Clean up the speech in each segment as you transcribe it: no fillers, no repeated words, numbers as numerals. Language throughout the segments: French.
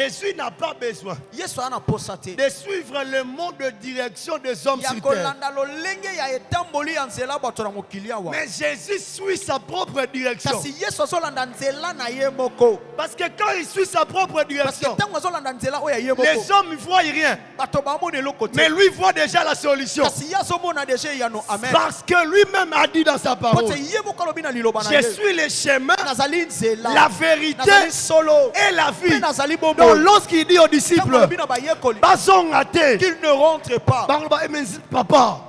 Jésus n'a pas besoin Yesu ana posa te. de suivre le mode de direction des hommes Ya sur terre. kolanda lolenge ya etamboli ya nzela bato na mokili awa. Mais Jésus suit sa propre direction. Kasi Yesu azolanda nzela na ye moko. Parce que quand il suit sa propre Parce que direction, tango azolanda nzela oyo ya ye moko. les hommes ne voient rien. Bato bamona eloko te. Mais lui voit déjà la solution. Kasi ye azomona deja yano amen. Parce que lui-même a dit dans sa parole, Pote ye moko alobi na liloba na je ye. suis le chemin, Nazali nzela. la vérité Nazali solo. et la vie. Pe nazali bombo. Donc lorsqu'il dit aux Tango disciples, alobi na bayekoli. basons à terre, Qu'il ne rentre pas. papa,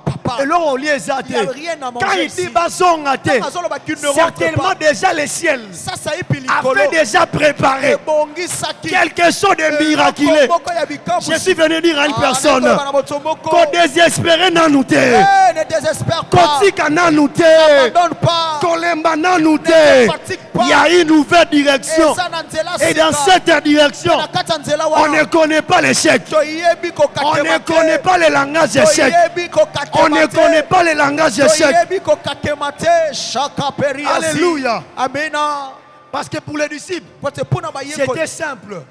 et là on lit Il n'y a rien à manger quand il ici. dit basons à terre, Tango azoloba qu'il ne rentre certainement pas. déjà le ciel Sasa ipi likolo. avait déjà préparé Ebongisaki. quelque chose de miraculeux. Je suis venu dire à une personne qu'on désespérait dans nous terre, ne désespère qu'on pas. tika dans nous Ne terre, donne pas. qu'on lemba dans nous Ne terre. te fatigue pas. Il y a une nouvelle direction. Et dans cette direction, on ne connaît pas l'échec. On ne connaît pas le langage d'échec. On ne connaît pas le langage d'échec. Alléluia. Amen. Parce que pour les disciples, c'était simple.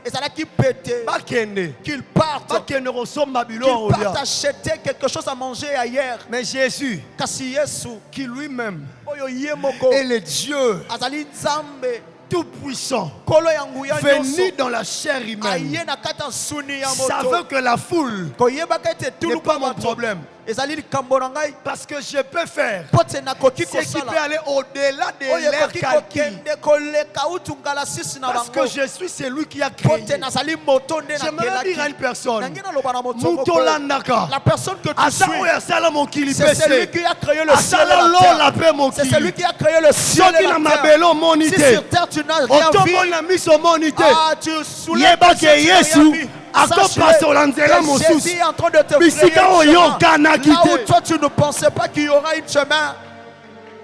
Bakende. Qu'ils partent. Bakende ressemble Babylone. Qu'ils partent acheter quelque chose à manger ailleurs. Mais Jésus, Kasi Yesu, qui lui-même oyo ye moko, est le Dieu azali nzambe, tout puissant, kolo ya nguya nyonso, venu dans la chair humaine, aye na kata nsuni ya savait moto. que la foule Koyebaka ete n'est tulu pas pa mon bato. problème. Ezali likambo na ngai. Parce que je peux faire Pote nakoki ce qui peut kosala. aller au-delà de Oyo leur ekoki calcul. kokende koleka utu ngala sisi na Parce bango. que je suis celui qui a créé. Pote nazali moto nde J'aimerais dire à une nakelaki. personne, Nangi naloba na moto moko. Mutolandaka, La personne que tu Asa suis, oyo asala mokili c'est celui pese, qui a créé le ciel et asala la lola terre. pe C'est celui mokili. qui a créé le ciel Soki et na la mabele terre. omoni Si te, sur terre tu n'as rien vu, otomona miso omoni te, ah, tu soulèves yeba tes yeux, ke tu n'as Yesu rien vu. akopasola nzela Que mosusu. Jésus est en train de te frayer Bisika un oyo chemin. okanaki Là où te. toi tu ne pensais pas qu'il y aura un chemin.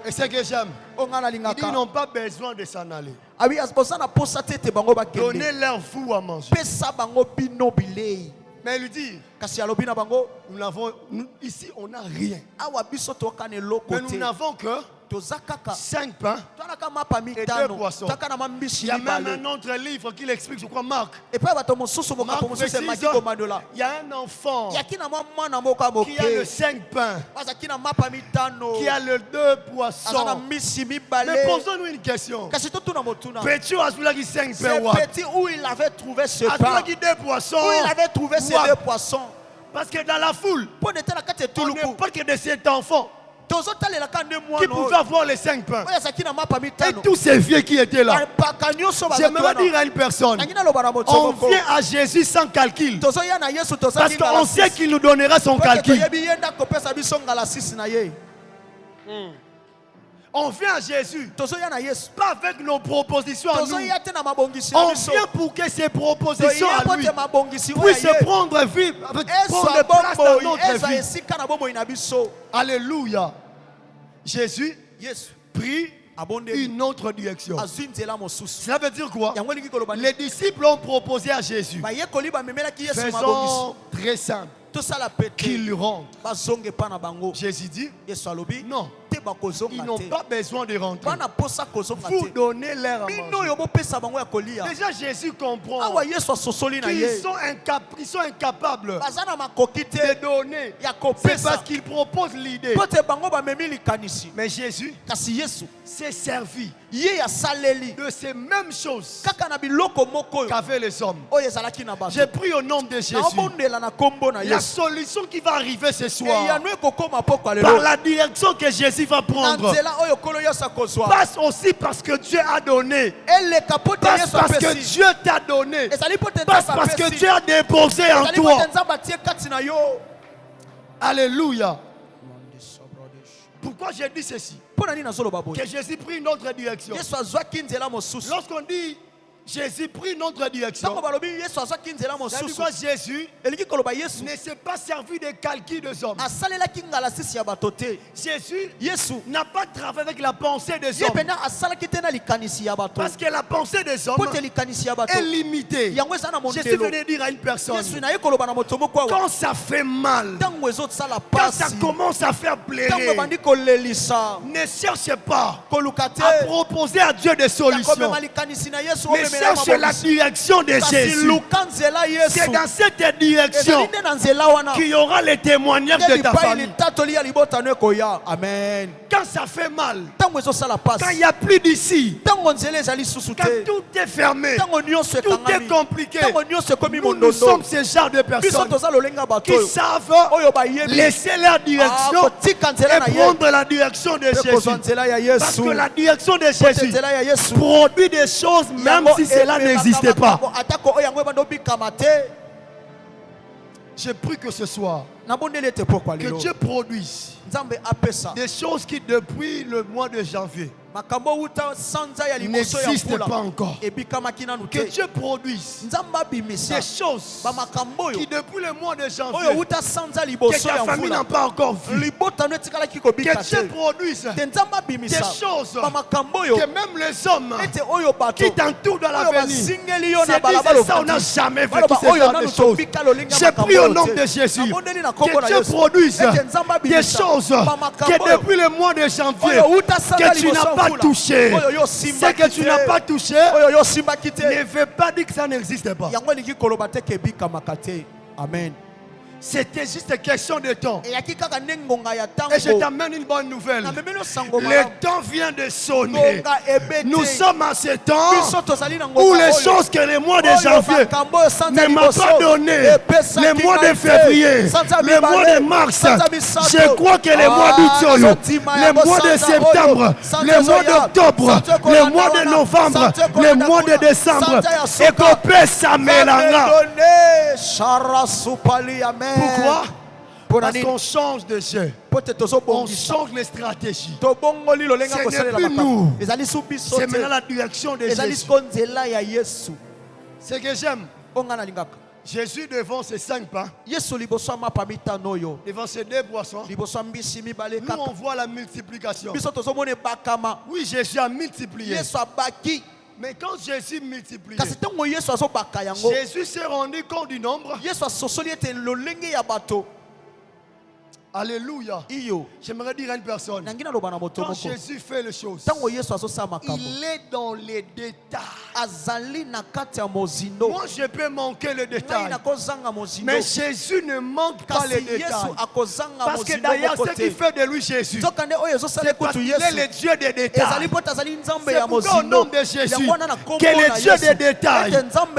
Et c'est que j'aime. Ongana Ils lingaka. n'ont pas besoin de s'en aller. Ah oui, c'est pour ça na posa tete bango bakende. Donnez leur fou à manger. Pesa bango bino bilei. Mais il dit, Kasi alobi na bango, ici on n'a rien. awa biso tokana eloko Mais nous te. n'avons que Tozakaka. 5 pains. Tolaka mapa Et mitano. 2 poissons. Taka na Il mambishi y a même libale. un autre livre qui l'explique, je crois, Marc. Et puis bato mosusu Marc mokapo mosusu précise, maki komandola. il y a un enfant Yakina mwana moka moke. qui a le 5 pains, Bazakina mapa mitano. qui a le 2 Azana poissons. misi Mais mibale. posons-nous une question. Kasi totuna motuna. Pétio a celui qui 5 pains. C'est petit où il avait trouvé ce A pain. celui qui 2 poissons. Où il avait trouvé ces Ouah. 2 poissons. Parce que dans la foule, Pour ne la carte tout on le n'est coup. pas que de cet enfant Tozotalela kande qui mwana. pouvait avoir les 5 pains. Oya sakina mapa Et mitano. tous ces vieux qui étaient là. J'aimerais dire à une personne, on vient à Jésus sans calcul. Parce qu'on sait qu'il nous donnera son calcul. On vient à Jésus, pas avec nos propositions à nous. On vient pour que ces propositions à lui puissent prendre vie, prendre place dans notre vie. Alléluia. Jésus prit une autre direction. Cela veut dire quoi? Les disciples ont proposé à Jésus, faisons très simple, qu'il rentre. Jésus dit, non, ils n'ont pas besoin de rentrer. Vous donnez leur à manger. Déjà Jésus comprend qu'ils sont incapables de donner. C'est parce qu'ils proposent l'idée. Mais Jésus s'est servi de ces mêmes choses qu'avaient les hommes. J'ai pris au nom de Jésus la solution qui va arriver ce soir par la direction que Jésus va prendre. Passe aussi parce que Dieu a donné. Passe parce que Dieu t'a donné. Passe parce que Dieu a déposé en toi. Alléluia. Pourquoi j'ai dit ceci? Que Jésus prit une autre direction. Lorsqu'on dit Jésus prit une autre direction, c'est pourquoi Jésus ne s'est pas servi des calculs des hommes. Jésus n'a pas travaillé avec la pensée des hommes. Parce que la pensée des hommes est limitée. Je suis venu dire à une personne, quand ça fait mal, quand ça commence à faire pleurer, ne cherchez pas à proposer à Dieu des solutions, mais cherche la direction de Jésus. C'est dans cette direction qu'il y aura les témoignages de ta famille. Amen. Quand ça fait mal, quand il n'y a plus d'ici, quand tout est fermé, tout est compliqué, nous sommes ce genre de personnes qui savent laisser leur direction et prendre la direction de Jésus. Parce que la direction de Jésus produit des choses même si cela n'existait pas. Je prie que ce soir, que Dieu produise des choses qui depuis le mois de janvier n'existent pas encore. Que Dieu produise des choses qui depuis le mois de janvier que ta famille n'a pas encore vu. Que Dieu produise des choses que même les hommes qui t'entourent dans l'avenir se disent ça on n'a jamais vécu ce genre de choses. J'ai pris au nom de Jésus que Dieu produise des choses que depuis le mois de janvier que tu n'as pas touché. Ce que tu n'as pas touché ne veut pas dire que ça n'existe pas. Amen. C'était juste une question de temps. Et je t'amène une bonne nouvelle. Le temps vient de sonner. Nous sommes à ce temps où les choses que le mois de janvier ne m'a pas donné, le mois de février, le mois de mars, je crois que le mois d'août, le mois de septembre, le mois d'octobre, le mois de novembre, le mois de décembre, et qu'on peut s'amélanger. Pourquoi? Parce qu'on change de jeu. On change les stratégies. Ce n'est plus nous. C'est maintenant la direction de Jésus. Ce que j'aime, Jésus devant ces 5 pains, devant ces 2 poissons, nous on voit la multiplication. Oui, Jésus a multiplié. Mais quand Jésus multipliait, Jésus s'est rendu compte du nombre. Alléluia. J'aimerais dire à une personne, quand Jésus fait les choses, il est dans les détails. Moi je peux manquer le détail, mais Jésus ne manque pas les détails. Parce que d'ailleurs ce qui fait de lui Jésus, c'est parce qu'il est le Dieu des détails. C'est pourquoi au nom de Jésus que le Dieu des détails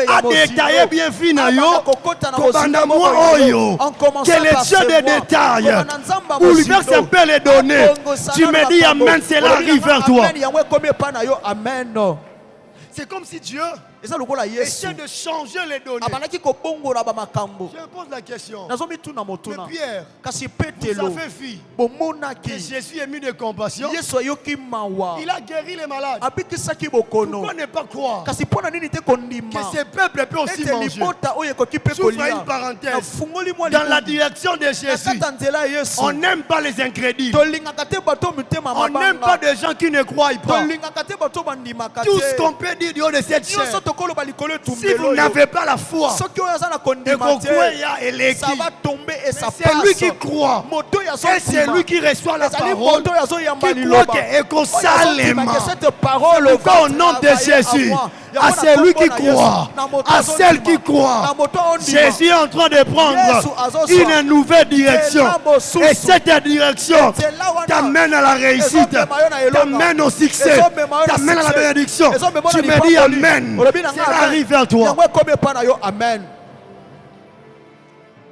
a détaillé bien finalement que le Dieu des détails où l'univers peut les donner. Tu me dis Amen, cela arrive vers toi. C'est comme si Dieu essaie de changer les données. Je me pose la question. Mais Pierre, vous avez vu que Jésus est mis de compassion. Il a guéri les malades. Pourquoi ne pas croire que ce peuple peut aussi manger? J'ouvre une parenthèse. Dans la direction de Jésus, on n'aime pas les incrédules. On n'aime pas des gens qui ne croient pas. Tout ce qu'on peut dire du haut de cette chair, si vous n'avez pas la foi, c'est lui qui croit et c'est lui qui reçoit la parole, qui croit qu'au nom de Jésus, à celui qui croit, à celle qui croit, Jésus est en train de prendre une nouvelle direction. Et cette direction t'amène à la réussite, t'amène au succès, t'amène à la bénédiction. Tu me dis Amen, ça arrive à toi.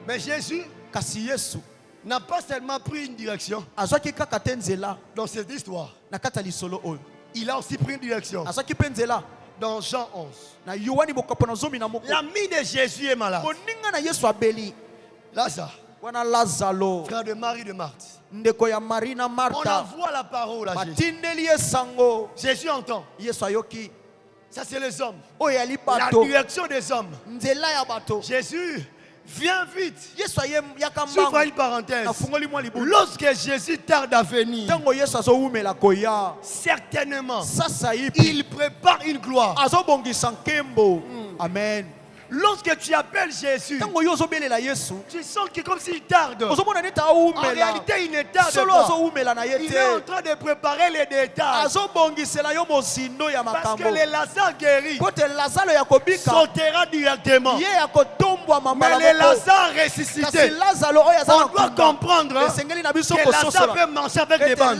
Mais Jésus n'a pas seulement pris une direction dans cette histoire, il a aussi pris une direction dans Jean 11. L'ami de Jésus est malade, Lazare, frère de Marie de Marthe. On envoie la parole à Jésus. Jésus entend. Ça c'est les hommes. La direction des hommes. Jésus, viens vite. J'ouvre une parenthèse. Lorsque Jésus tarde à venir, certainement, il prépare une gloire. Amen. Lorsque tu appelles Jésus, tu sens que comme s'il tarde. En réalité, il ne tarde pas. Il est en train de préparer les détails. Parce que le Lazare guéri sautera directement. Mais le Lazare ressuscité, on doit comprendre que Lazare peut marcher avec des bandes.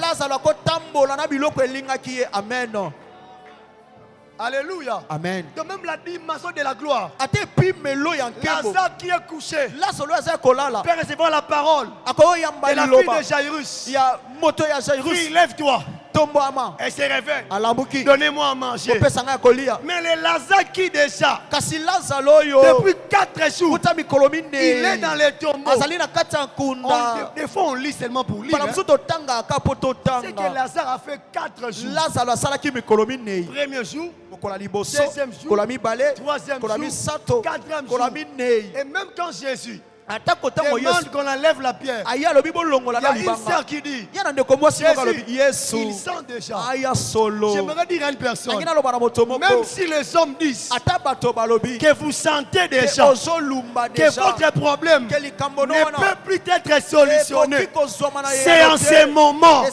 Alléluia. Amen. De même la dimension de la gloire. Lazare qui est couché peut recevoir la parole de la fille de Jairus. Fille, lève-toi. Elle se réveille. Donnez-moi à manger. Mais le Lazare qui déjà, depuis 4 jours, il est dans les tombeaux. Des fois, on lit seulement pour lire. C'est que Lazare a fait 4 jours. Premier jour, deuxième jour, troisième jour, quatrième jour. Et même quand Jésus demande qu'on enlève la pierre, il y a une sœur qui dit Jésus, il sent déjà. J'aimerais dire à une personne, même si les hommes disent que vous sentez déjà que votre problème ne peut plus être solutionné, c'est en ce moment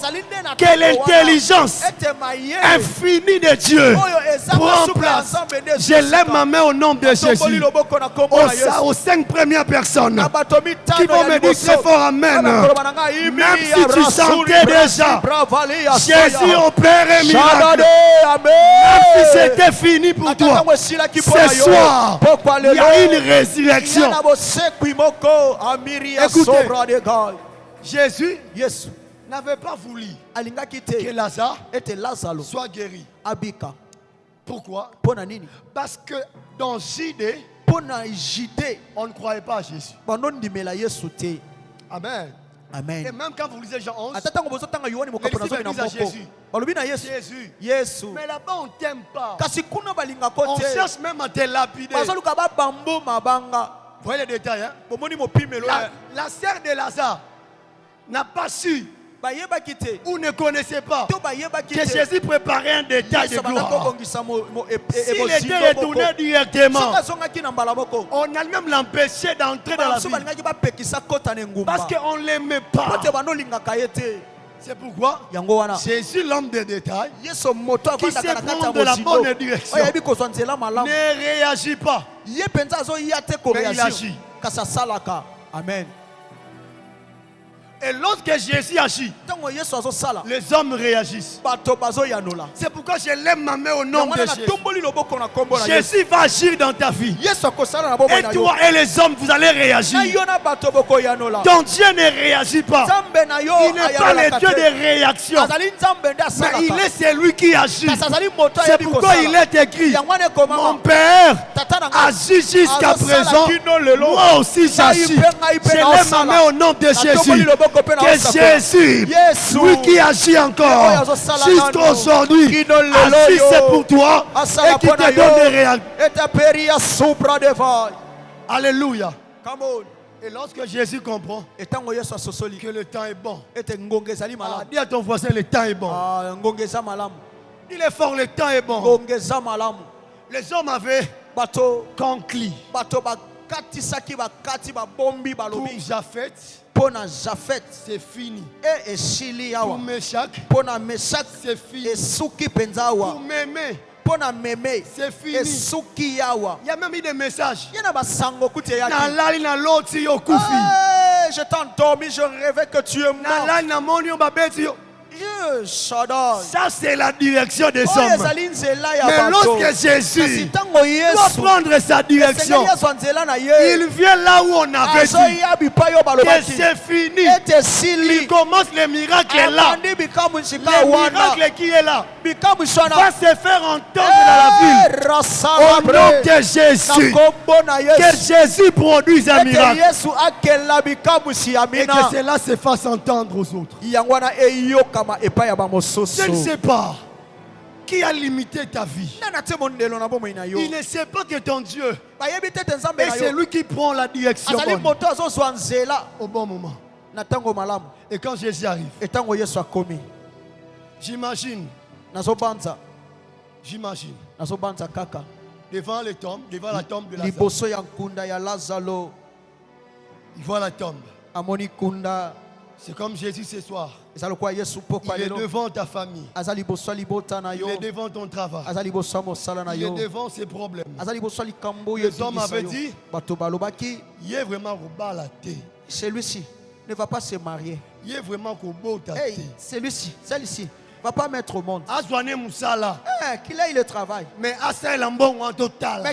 que l'intelligence infinie de Dieu prend place. Je lève ma main au nom de Jésus, aux 5 premières personnes qui vont me dire très fort Amen. Même si tu sentais déjà Jésus opère un miracle, même si c'était fini pour toi, ce soir il y a une résurrection. Écoutez, Jésus n'avait pas voulu que Lazare soit guéri. Pourquoi? Parce que dans JD, on ne croyait pas à Jésus. Amen. Amen. Et même quand vous lisez Jean 11, les disciples disent à Jésus, mais là-bas on ne t'aime pas. On cherche même à te lapider. Vous voyez les détails, hein? La sœur de Lazare n'a pas su ou ne connaissait pas que Jésus préparait un détail de gloire. S'il était retourné directement, on a même l'empêché d'entrer dans la ville parce qu'on ne l'aimait pas. C'est pourquoi Jésus, l'homme des détails, qui sait prendre la bonne direction, ne réagit pas, mais il agit. Amen. Et lorsque Jésus agit, les hommes réagissent. C'est pourquoi je lève ma main au nom de Jésus. Jésus va agir dans ta vie. Et toi et les hommes, vous allez réagir. Ton Dieu ne réagit pas. Il n'est pas le Dieu de réaction, mais il est celui qui agit. C'est pourquoi il est écrit, mon Père agit jusqu'à présent, moi aussi j'agis. Je lève ma main au nom de Jésus. Que Jésus, lui qui agit encore jusqu'à aujourd'hui, agit c'est pour toi et qui te donne des réactions. Alléluia. Et lorsque Jésus comprend que le temps est bon, dis à ton voisin, le temps est bon. Il est fort, le temps est bon. Les hommes avaient conclu pour Japheth, c'est fini. Pour Meshach, c'est fini. Pour Mémé, c'est fini. Il y a même eu des messages. Je t'ai endormi, je rêvais que tu es mort. Ça c'est la direction des hommes. Mais lorsque Jésus doit prendre sa direction, il vient là où on avait dit que c'est fini. Il commence le miracle là. Le miracle qui est là va se faire entendre dans la ville. Au nom de Jésus, que Jésus produise un miracle et que cela se fasse entendre aux autres. Je ne sais pas qui a limité ta vie. Il ne sait pas que ton Dieu est celui qui prend la direction au bon moment. Et quand Jésus arrive, j'imagine devant la tombe de liboso ya nkunda ya Lazaro. Il voit la tombe. Amoni kunda. C'est comme Jésus ce soir. Il est devant ta famille. Il est devant ton travail. Il est devant ses problèmes. Les hommes avaient dit, il est vraiment celui-ci ne va pas se marier. Il est vraiment celui-ci, celle-ci va pas mettre au monde. Qu'il aille le travail. Mais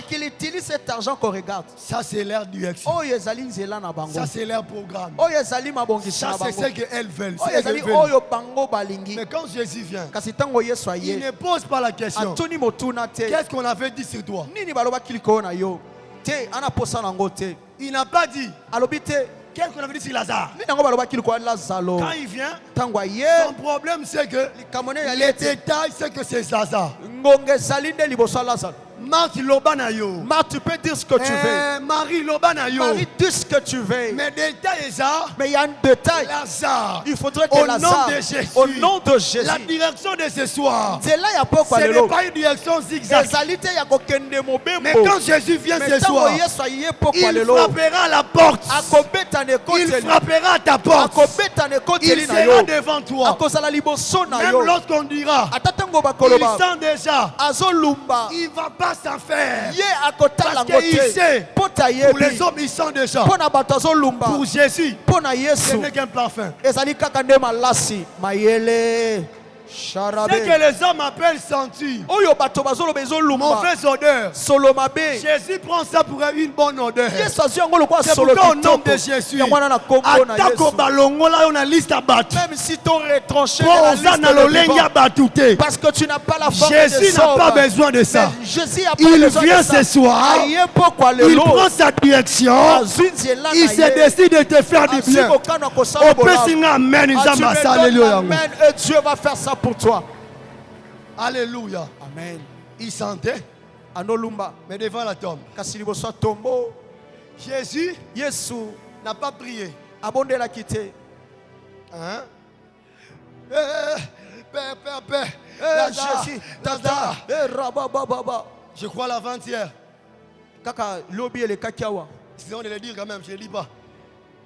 qu'il utilise cet argent qu'on regarde. Ça c'est leur direction. Ça c'est leur programme. Ça c'est ce qu'elles veulent. Mais quand Jésus vient, il ne pose pas la question. Qu'est-ce qu'on avait dit sur toi? Il n'a pas dit. Qu'est-ce qu'on avait dit sur Lazare? Quand il vient, son problème c'est que les détails c'est que c'est Lazare. Marthe Lobanayo. Marthe, tu peux dire ce que tu veux. Marie Lobanayo. Marie, dis ce que tu veux. Mais détail est ça. Mais il y a un détail. Lazare. Il faudrait que Lazare, au nom de Jésus, la direction de ce soir, ce n'est pas une direction zigzag. Mais quand Jésus vient ce soir, il frappera à la porte. Il frappera à ta porte. Il sera devant toi. Même lorsqu'on dira, il sent déjà, il ne va pas s'en faire. Parce qu'il sait, pour les hommes, ils sont déjà. Pour Jésus, ce n'est qu'un parfum. Ce que les hommes appellent sentir, mauvaise odeur, Jésus prend ça pour une bonne odeur. C'est pourquoi au nom de Jésus, même si ton retranché parce que tu n'as pas la force Jésus n'a pas besoin de ça. Il vient ce soir, il prend sa direction, il se décide de te faire du bien. Amen. Dieu va faire ça pour toi. Alléluia. Amen. Il sentait. Mais devant la tombe, Jésus n'a pas prié. Hein? Père. Jésus, je crois l'avant-hier. Sinon de le dire quand même, je ne lis pas.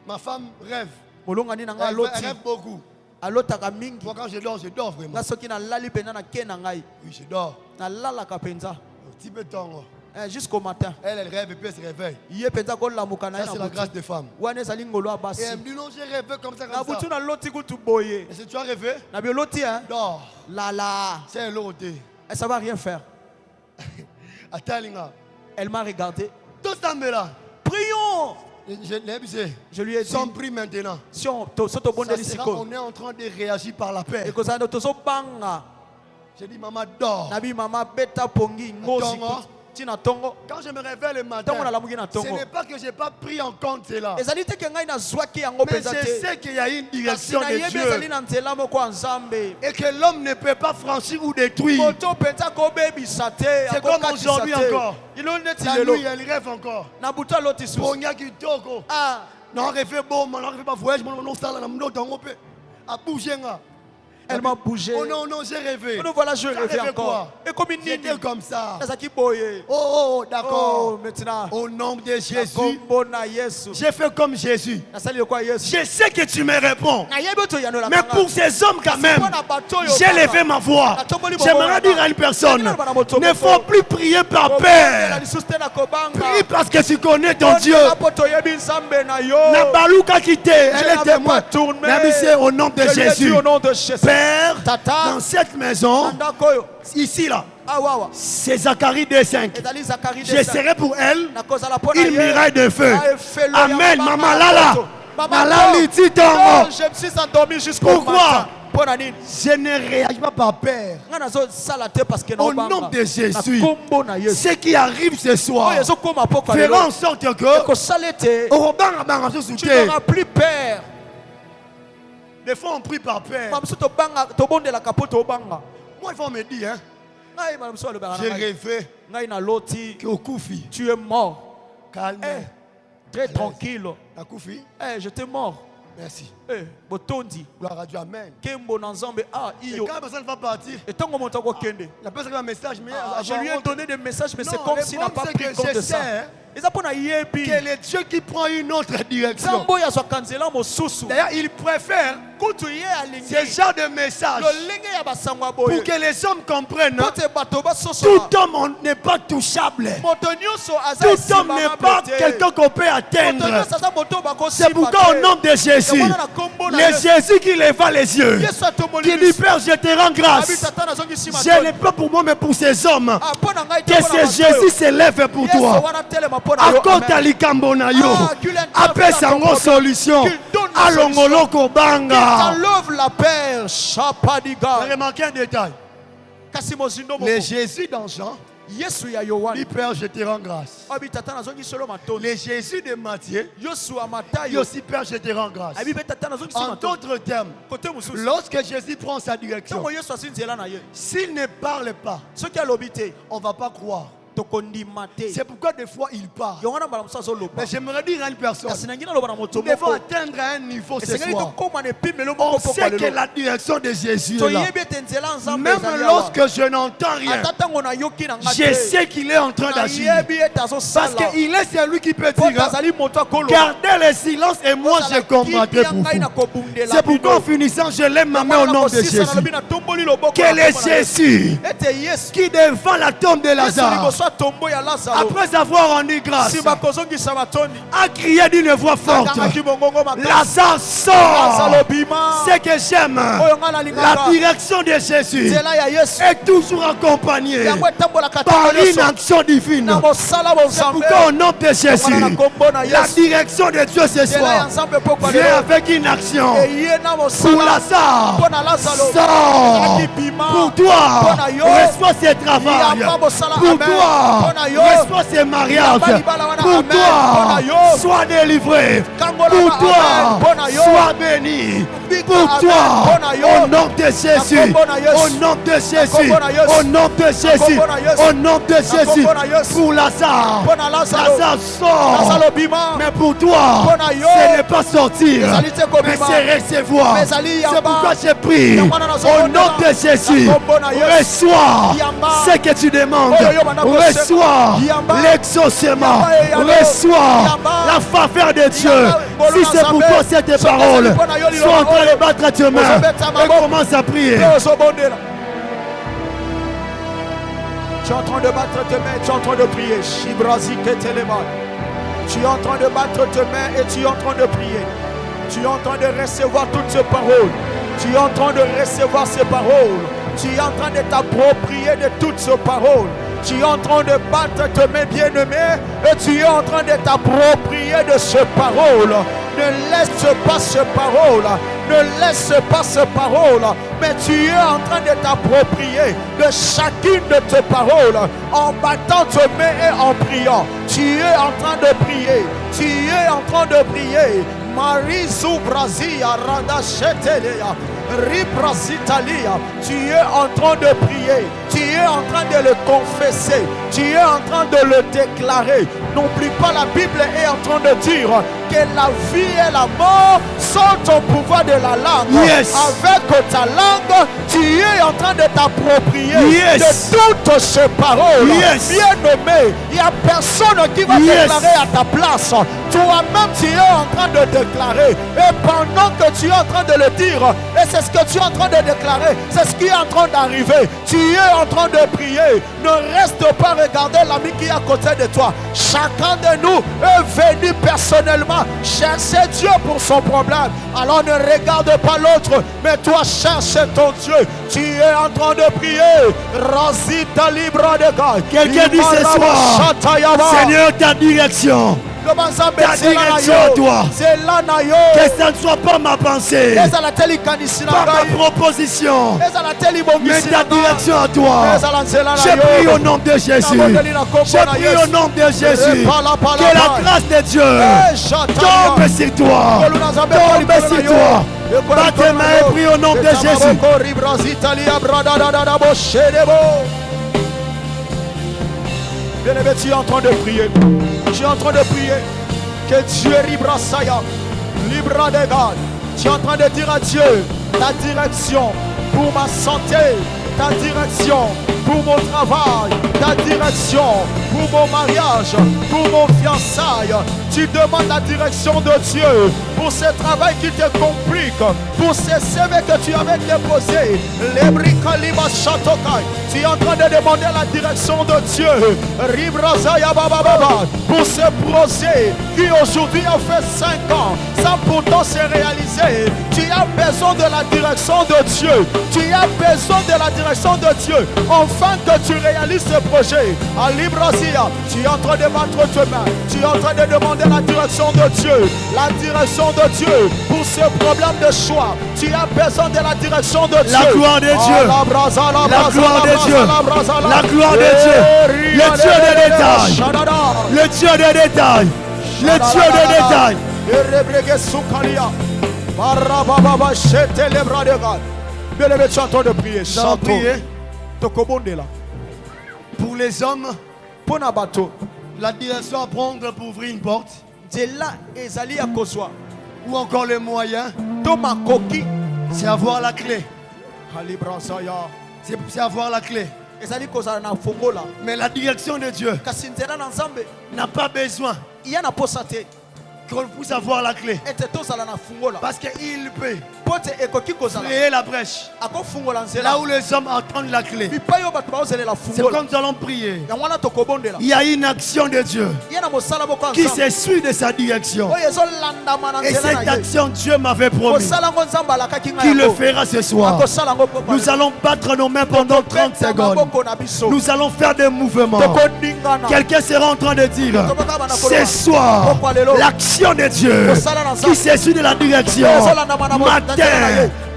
Ma femme rêve. Elle rêve beaucoup. Moi quand je dors vraiment. Oui, je dors. Un petit peu de temps. Jusqu'au matin. Elle rêve et puis elle se réveille. Ça c'est la grâce des femmes. Et elle me dit non, j'ai rêvé comme ça. Et si tu as rêvé, dors. C'est l'autre. Ça ne va rien faire. Elle m'a regardé. Prions. Je lui ai dit, sans prix maintenant. On est en train de réagir par la paix. J'ai dit, maman, dors. Quand je me réveille le matin, ce n'est pas que je n'ai pas pris en compte cela. Mais je sais qu'il y a une direction de Dieu. Et que l'homme ne peut pas franchir ou détruire. C'est comme aujourd'hui encore. La nuit, elle rêve encore. Non, rêve bon, non, rêve pas voyage, elle m'a bougé. Oh non, j'ai rêvé. Oh, voilà, je rêvais encore. Et comme une j'étais comme ça. Oh, d'accord. Maintenant, au nom de Jésus, j'ai fait comme Jésus. Je sais que tu me réponds. Mais pour ces hommes quand même, j'ai levé ma voix. J'aimerais dire à une personne, ne faut plus prier par peur. Prie parce que tu connais ton Dieu. Nabalouka quitté, elle est témoin. Au nom de Jésus. Père, dans cette maison, ici là, c'est Zacharie 2:5. Je serai pour elle une muraille de feu. Amen. Maman Lala. Je me suis endormi jusqu'au matin. Je ne réagis pas par peur. Au nom de Jésus, ce qui arrive ce soir fera en sorte que tu n'auras plus peur. Des fois on prie par peur. Moi il faut me dire, hein, j'ai rêvé que Koufi, tu es mort. Calme. Très tranquille. Koufi. J'étais mort. Merci. Gloire à Dieu, amen. Et quand personne va partir, la personne a un message, mais je lui ai donné des messages, mais c'est comme s'il n'a pas pris compte de ça. Que les dieux qui prend une autre direction. D'ailleurs, il préfère ce genre de message pour que les hommes comprennent. Tout homme n'est pas touchable. Tout homme n'est pas quelqu'un qu'on peut atteindre. C'est pourquoi au nom de Jésus, le Jésus qui leva les yeux, qui dit Père, je te rends grâce. Ce n'est pas pour moi, mais pour ces hommes. Que ce Jésus s'élève pour toi. Akota likambo na yo apesa ngo solution alongolo kobanga. La paix, Remarquez un détail. Le Jésus dans Jean, dit Père, je te rends grâce. Le Jésus de Matthieu, dit aussi Père, je te rends grâce. En d'autres termes, lorsque Jésus prend sa direction, s'il ne parle pas, on ne va pas croire. C'est pourquoi des fois il part. Mais j'aimerais dire à une personne, nous devons atteindre un niveau ce soir. On sait que la direction de Jésus est là. Même lorsque je n'entends rien, je sais qu'il est en train d'agir. Parce qu'il est celui qui peut dire, gardez le silence et moi je comprendrai pour vous. C'est pourquoi en finissant, je lève ma main au nom de Jésus. Quel est Jésus qui devant la tombe de Lazare, après avoir rendu grâce, a crié d'une voix forte, Lazare sort. C'est que j'aime. La direction de Jésus est toujours accompagnée par une action divine. C'est pourquoi au nom de Jésus, la direction de Dieu ce soir vient avec une action. Pour Lazare, sort. Pour toi, reçois ce travail. Pour toi, reçois ce mariage. Pour toi, sois délivré. Pour toi, sois béni. Pour toi, au nom de Jésus, au nom de Jésus, au nom de Jésus, au nom de Jésus. Pour Lazare, Lazare sort. Mais pour toi, ce n'est pas sortir, mais c'est recevoir. C'est pourquoi j'ai pris au nom de Jésus. Reçois ce que tu demandes. Reçois l'exaucement. Reçois la faveur de Dieu. Si c'est pour toi cette parole, sois en train de battre tes mains et commence à prier. Tu es en train de battre tes mains, tu es en train de prier. Tu es en train de battre tes mains et tu es en train de prier. Tu es en train de recevoir toutes ces paroles. Tu es en train de recevoir ces paroles. Tu es en train de t'approprier de toutes ces paroles. Tu es en train de battre tes mains, bien-aimé, et tu es en train de t'approprier de ces paroles. Ne laisse pas ces paroles. Ne laisse pas ces paroles. Mais tu es en train de t'approprier de chacune de tes paroles en battant tes mains et en priant. Tu es en train de prier. Tu es en train de prier. Marizu Brazia Radachetelea Ribrasitalia. Tu es en train de prier. Tu es en train de le confesser. Tu es en train de le déclarer. N'oublie pas, la Bible est en train de dire que la vie et la mort sont au pouvoir de la langue. Yes. Avec ta langue, tu es en train de t'approprier de toutes ces paroles. Yes. Bien nommé, il n'y a personne qui va déclarer à ta place. Toi-même, tu es en train de déclarer. Et pendant que tu es en train de le dire, et c'est ce que tu es en train de déclarer, c'est ce qui est en train d'arriver. Tu es en train de prier. Ne reste pas regarder l'ami qui est à côté de toi. Chacun de nous est venu personnellement chercher Dieu pour son problème. Alors ne regarde pas l'autre, mais toi cherche ton Dieu. Tu es en train de prier. Razita Libra de God. Quelqu'un dit ce soir, Seigneur, ta direction. Ta direction à toi. Que ça ne soit pas ma pensée, pas ma proposition, mais ta direction à toi. J'ai prié au nom de Jésus. J'ai prié au nom de Jésus. Que la grâce de Dieu tombe sur toi. Tombe sur toi. Batte tes mains et prie au nom de Jésus. Bien-aimé, tu es en train de prier. Tu es en train de prier que Dieu Ribrasaya, Libra de God. Tu es en train de dire à Dieu ta direction pour ma santé, ta direction pour mon travail, ta direction pour mon mariage, pour mon fiançailles. Tu demandes la direction de Dieu pour ce travail qui te complique, pour ces CV que tu avais déposés. Les bricaliba chatokai. Tu es en train de demander la direction de Dieu. Ribrazaya bababa. Pour ce projet qui aujourd'hui a fait 5 ans, sans pourtant se réaliser. Tu as besoin de la direction de Dieu. Tu as besoin de la direction de Dieu. Enfin que tu réalises ce projet. À Librazia, tu es en train de battre tes mains. Tu es en train de demander la direction de Dieu. La direction de Dieu pour ce problème de choix. Tu as besoin de la direction de Dieu. La gloire de Dieu. La gloire de Dieu. La gloire de Dieu. Le Dieu des détails. Le Dieu des détails. Le Dieu des détails. Bien-aimé, tu es en train de prier. Chantons. Pour les hommes, la direction à prendre pour ouvrir une porte, ou encore les moyens, c'est avoir la clé. C'est avoir la clé. Mais la direction de Dieu n'a pas besoin qu'on puisse avoir la clé. Parce qu'il peut créer la brèche. Là où les hommes entendent la clé. C'est comme nous allons prier. Il y a une action de Dieu qui se suit de sa direction. Et cette action, Dieu m'avait promis qu'il le fera ce soir. Nous allons battre nos mains pendant 30 secondes. Nous allons faire des mouvements. Quelqu'un sera en train de dire ce soir, l'action de Dieu qui se suit de la direction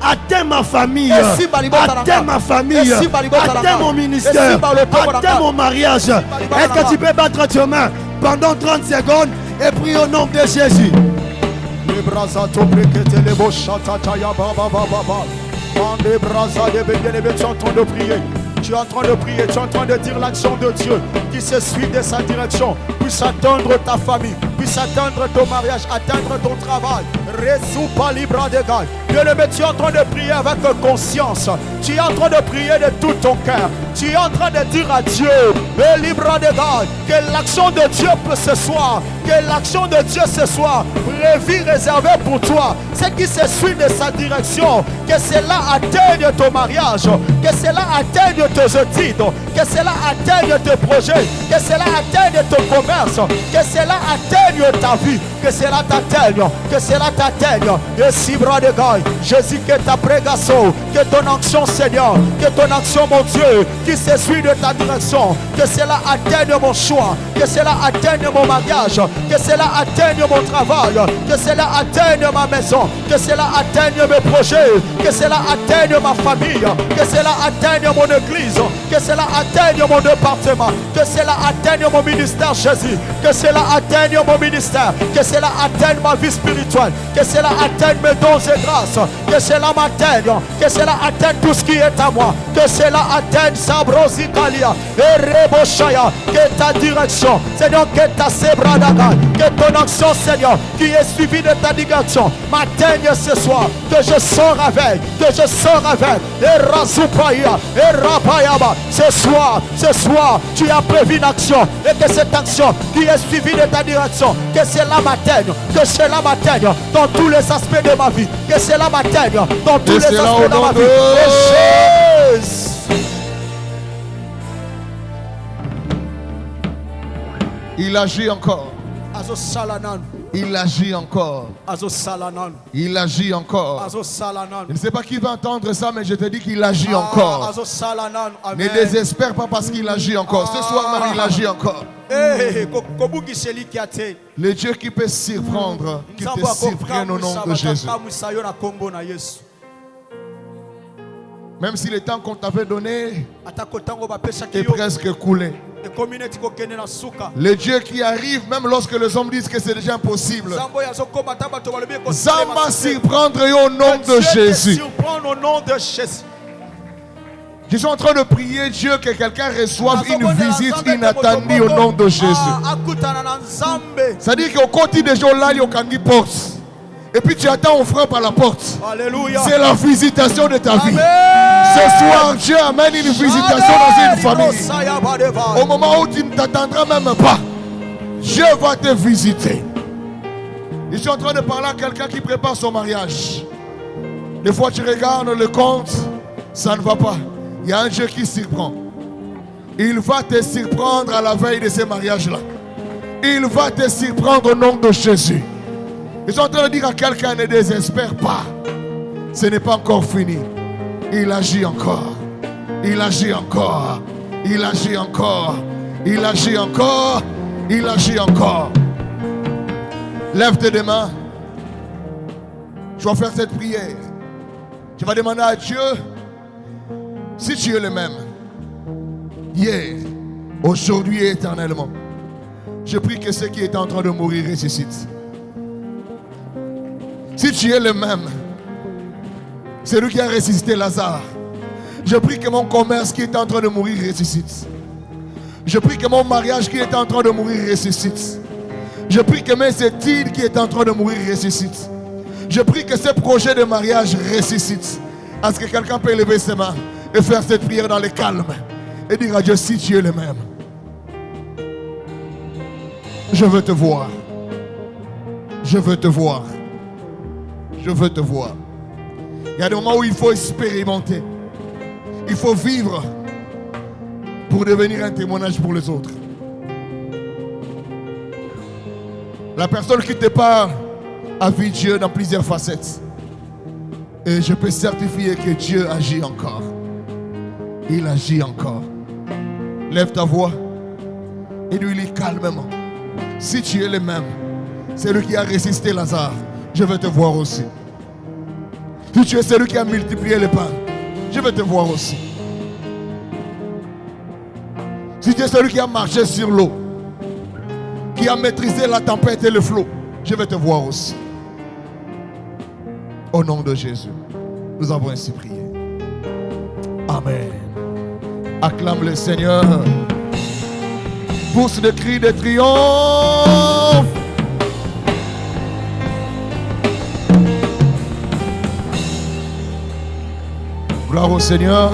atteint ma famille, atteint ma famille, atteint mon ministère, atteint mon mariage. Est-ce que tu peux battre tes mains pendant 30 secondes et prier au nom de Jésus? Tu es en train de prier, tu es en train de dire l'action de Dieu qui se suit de sa direction, puisse atteindre ta famille, puisse atteindre ton mariage, atteindre ton travail. Résout libra de God. Bien-aimé, tu es en train de prier avec conscience. Tu es en train de prier de tout ton cœur. Tu es en train de dire à Dieu, libra de God, que l'action de Dieu peut ce soir, que l'action de Dieu ce soir, prévue, réservée pour toi, c'est qui se suit de sa direction, que cela atteigne ton mariage, que cela atteigne tes études, que cela atteigne tes projets, que cela atteigne ton commerce, que cela atteigne ta vie, que cela t'atteigne, que cela t'atteigne. Et si bras de God, Jésus, que ta prégasso, que ton action Seigneur, que ton action mon Dieu, qui se suit de ta direction, que cela atteigne mon choix, que cela atteigne mon mariage, que cela atteigne mon travail, que cela atteigne ma maison, que cela atteigne mes projets, que cela atteigne ma famille, que cela atteigne mon église, que cela atteigne mon département, que cela atteigne mon ministère Jésus, que cela atteigne mon ministère, que cela atteigne ma vie spirituelle, que cela atteigne mes dons et grâces, que cela m'atteigne, que cela atteigne tout ce qui est à moi, que cela atteigne Sabrosikalia et Reboshaya, que ta direction, Seigneur, que ta Sebradaga, que ton action, Seigneur, qui est suivie de ta direction, m'atteigne ce soir, que je sors avec, et Razupaya, et Rapayaba, ce soir, tu as prévu une action, et que cette action qui est suivie de ta direction, que cela m'atteigne dans tous les aspects de ma vie, que cela m'atteigne dans tous les aspects de ma vie. Il agit encore. Il agit encore. Il agit encore. Je ne sais pas qui va entendre ça, mais je te dis qu'il agit encore. Ne désespère pas parce qu'il agit encore. Ce soir même, il agit encore. Le Dieu qui peut surprendre, qui te surprenne au nom de Jésus. Même si le temps qu'on t'avait donné est presque coulé. Le Dieu qui arrive même lorsque les hommes disent que c'est déjà impossible. Zamba surprendre au nom de Jésus. Je suis en train de prier Dieu que quelqu'un reçoive une visite inattendue au nom de Jésus. C'est-à-dire qu'au côté des gens là, il y a une porte. Et puis tu attends, on frappe à la porte. Alléluia. C'est la visitation de ta vie. Amen. Ce soir, Dieu amène une visitation dans une famille. Au moment où tu ne t'attendras même pas, Dieu va te visiter. Je suis en train de parler à quelqu'un qui prépare son mariage. Des fois, tu regardes le compte, ça ne va pas. Il y a un Dieu qui surprend. Il va te surprendre à la veille de ce mariage-là. Il va te surprendre au nom de Jésus. Je suis en train de dire à quelqu'un, ne désespère pas. Ce n'est pas encore fini. Il agit encore. Il agit encore. Il agit encore. Il agit encore. Il agit encore. Lève tes deux mains. Je vais faire cette prière. Tu vas demander à Dieu si tu es le même. Hier, aujourd'hui et éternellement. Je prie que ceux qui étaient en train de mourir ressuscitent. Si tu es le même, c'est lui qui a ressuscité Lazare. Je prie que mon commerce qui est en train de mourir ressuscite. Je prie que mon mariage qui est en train de mourir ressuscite. Je prie que mes études qui est en train de mourir ressuscitent. Je prie que ce projet de mariage ressuscite. Est-ce que quelqu'un peut lever ses mains et faire cette prière dans le calme et dire à Dieu si tu es le même? Je veux te voir. Je veux te voir. Je veux te voir. Il y a des moments où il faut expérimenter. Il faut vivre pour devenir un témoignage pour les autres. La personne qui te parle a vu Dieu dans plusieurs facettes. Et je peux certifier que Dieu agit encore. Il agit encore. Lève ta voix et dis-lui calmement. Si tu es le même, c'est lui qui a résisté Lazare. Je veux te voir aussi. Si tu es celui qui a multiplié les pains, je veux te voir aussi. Si tu es celui qui a marché sur l'eau, qui a maîtrisé la tempête et le flot, je vais te voir aussi. Au nom de Jésus, nous avons ainsi prié. Amen. Acclame le Seigneur. Pousse des cris de triomphe. Gloire au Seigneur.